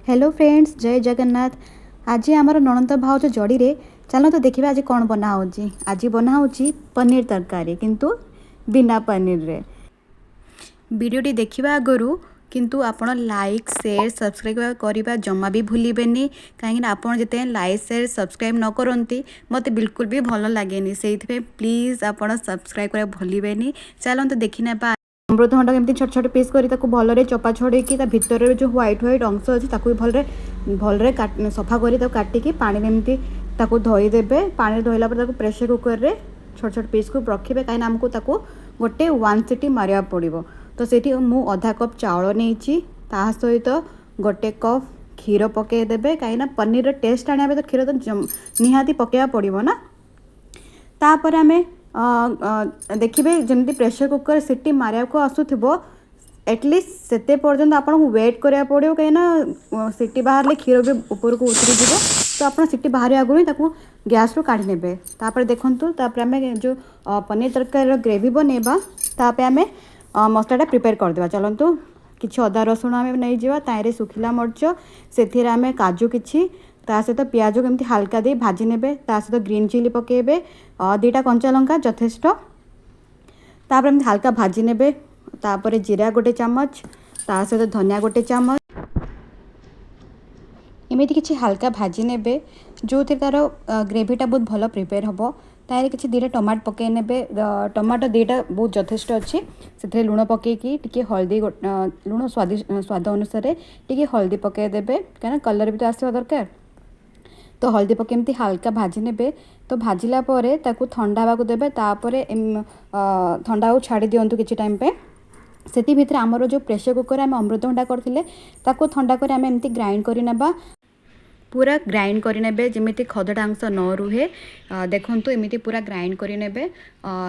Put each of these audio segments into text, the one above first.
Hello friends, जय जगन्नाथ। आज आमर ननंद भाउज जड़ी रे चलो तो देखिए आज कौन बना होची। आज बना होची पनीर तरकारी किंतु बिना पनीर रे। वीडियोटी देखिबा आगरु किंतु आपण लाइक शेयर सब्सक्राइब करबा जमा भी भूलिबेनी, कहीं आपण जते लाइक शेयर सब्सक्राइब न करंती मते बिल्कुल भी भल लागेनी। सेइथिबे प्लीज आपण सब्सक्राइब करा भूलिबेनी। चलो तो देखिना बा अमृतभंडा केमती छोट छोट पीस करी ताकू भलरे चोपा छोड़ेकी ता भितर जो व्हाइट व्हाइट अंश अच्छी ताकू भलरे सफा करी ताकू काटिकी पानी एमती ताकू धोई देबे। पानी धोइला पर ताकू प्रेशर कुकर रे छोट छोट पीस को रखिबे, कहीं आमको ताकू गोटे 1 सीटी मारिया पड़िबो। तो सेठी मु आधा कप चावल नेइची, ता सहित गोटे कप क्षीर पके देबे, कहीं पनीर टेस्ट आने तो क्षीर तो निहाती पकेया पड़िबो ना। तापर आमे देखिए जमी प्रेशर कुकर सीटी मारिया को आसुथबो एटलिस्ट सेते पर्यंत आपको वेट करा पड़ो, कहीं सीटी बाहर क्षीर भी ऊपर को उतरी जीव। तो आप सीटी बाहर आगु ही गैस रू काढ़ी नेबे। तापर देखंतु आम जो पनीर तरकारी ग्रेवी बनैबा तापर आम मसलाटा प्रिपेयर करदेबा। चलतु किसी अदा रसुण आम नहीं जावा, तारे सुखिला मर्च से आम काजू किछि ता सहित पियाज को एमती हल्का दे भाजी नेबे, ता सहित ग्रीन चिली पकेबे, 2टा कंचा लंका यथेष्ट। तापर एमती हल्का भाजी नेबे, तापर जीरा गोटे चामच, ता सहित धनिया गोटे चामच एमती किसी हल्का भाजी नेबे जो तार ग्रेवीटा बहुत भल प्रिपेयर हम। तार किसी 2टा टमाटो पकई नेबे, टमाटो 2टा बहुत यथेष्ट अच्छी। से लुण पकईकी टिके हल्दी लुण स्वाद अनुसार टिके हल्दी पकई देबे, कहीं कलर भी तो आसवा दरकार। तो हल्दी पके एमती हल्का भाजी नेबे। तो भाजिला परे ताकू ठंडा होगा देबे, तापरे ठंडा को छाड़ी दियंतु किछि टाइम पे। सेति भितर आमर जो प्रेशर कुकर आम अमृतभंडा करथिले ताकू ठंडा करे आम एमती ग्राइंड करि नेबा, पूरा ग्राइंड करि नेबे जेमिति खदटा अंश न रुहे। देखंतु एमिति पूरा ग्राइंड करि नेबे।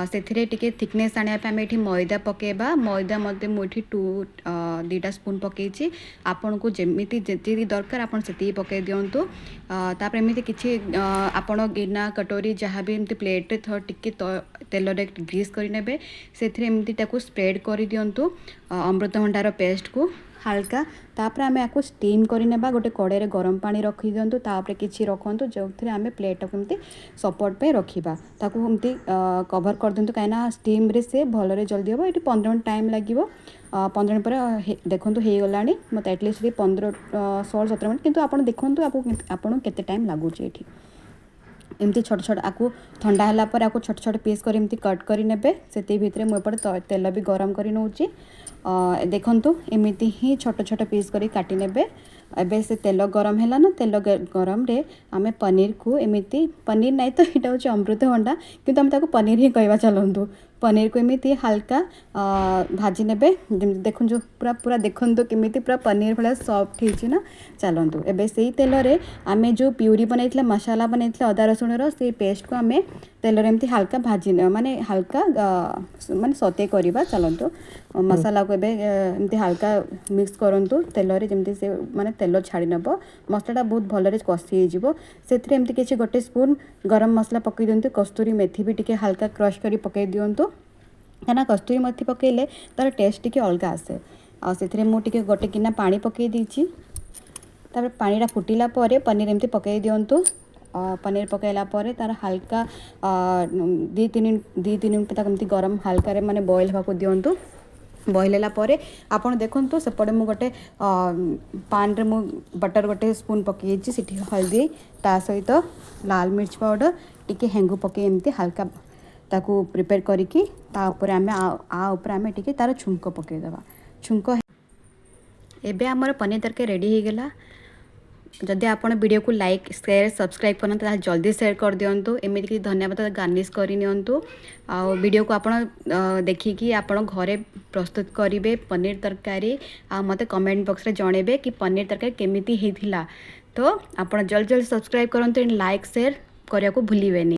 सेथिरे टिके थिकनेस आनिया पे आम एठी मैदा पकेबा। मैदा मते मुठी 2टा स्पून पकेछि। आपन को जेमिति जेति दरकार आपन सेति पके दियंतु। तापर एमिति किछि आपन गिना कटोरी जहाँ भी एमती प्लेट रे टिके तेल रे ग्रीस करि नेबे। सेथिरे एमिति ताकू स्प्रेड करि दियंतु अमृतभंडार पेस्ट को हल्का। तापर आम आपको स्टीम करनेबा, गोटे कड़े रे गरम पानी रखी दिंतु, तापर किछि रखंतु जो थे आम प्लेट को एमती सपोर्ट पे रखिबा। ताकू एमती कवर कर दिंतु, कहीं स्टीम रे से भलरे जल्दी हम। ये 15 मिनट टाइम लगे। 15 मिनट पर देखो हो गलानी मत एटलिस्ट 15 16 17 मिनट, किंतु आप देखो आपको केते टाइम लगुच। ये एमती छोट छोट आपको ठंडा है पर आपको छोट छोट पीस कर एमती कट कर नेबे। से भितर मुझे तेल भी गरम कर नौची। देखंतु एमिति ही छोट छोट पीस करी काटी नेबे। एबे से तेल गरम है ना, तेल गरम रे आमे पनीर को एमिति, पनीर नहीं तो यहाँ हूँ अमृतभंडा किंतु आम ताको पनीर ही कहवा। चलतु पनीर को एमिति हल्का भाजी नेबे। देखो जो पूरा पूरा देखंतु केमिति पूरा पनीर भाया सॉफ्ट होइछि ना। चलतु एबे से तेल रे आमे जो प्यूरी बनैथिले मसाला बनैथिले अदा रसुण रो से पेस्ट को आमे तेल रे एमिति हल्का भाजी माने हल्का माने सते करबा। चलतु मसाला को एबे एमती हल्का मिक्स करंतु तेल रे जेमती से माने तेल छाड़ी नब। मसलाटा बहुत भलरे कषि हो। से एमती किसी गोटे स्पून गरम मसला पकई दिंतु। कस्तूरी मेथी भी टिके हल्का क्रश करी पकई दिंतु, कहीं कस्तूरी मेथी पकईले तार टेस्ट टिके अलग आसे। से मुझे गोटे गिना पानी पकई देछि। तापर पानीटा फुटिला परे पनीर एमती पकई दिंतु। पनीर पकईला परे तार हल्का 2-3 मिनट तक एमती गरम हल्का माने बॉयल होगा दिंतु। बॉयल है पर आपड़ देखु सेपटे मु गोटे पान रे मु बटर गोटे स्पून पकई सीठी हल्दी, ता सहित लाल मिर्च पाउडर टिके हेंगु पकई एमती हल्का ताकू प्रिपेयर करिकी तापर आम आम टिके तार छुंक पकईदेवा। छुंक एबे आमर पनीर तरकारी रेडी हो गला। जदि आप वीडियो को लाइक शेयर सब्सक्राइब करना तो जल्दी शेयर कर दिंतु। एमती कि धन्यवाद गार्निश करनियंतु। वीडियो को आपण देखिकी आपण घरे प्रस्तुत करेंगे पनीर तरकारी। मते कमेंट बॉक्स रे जणेबे कि पनीर तरकारी केमिति हेथिला। तो आपण जल्दी जल्दी सब्सक्राइब करंतु, लाइक शेयर करने को भूलिबेनी।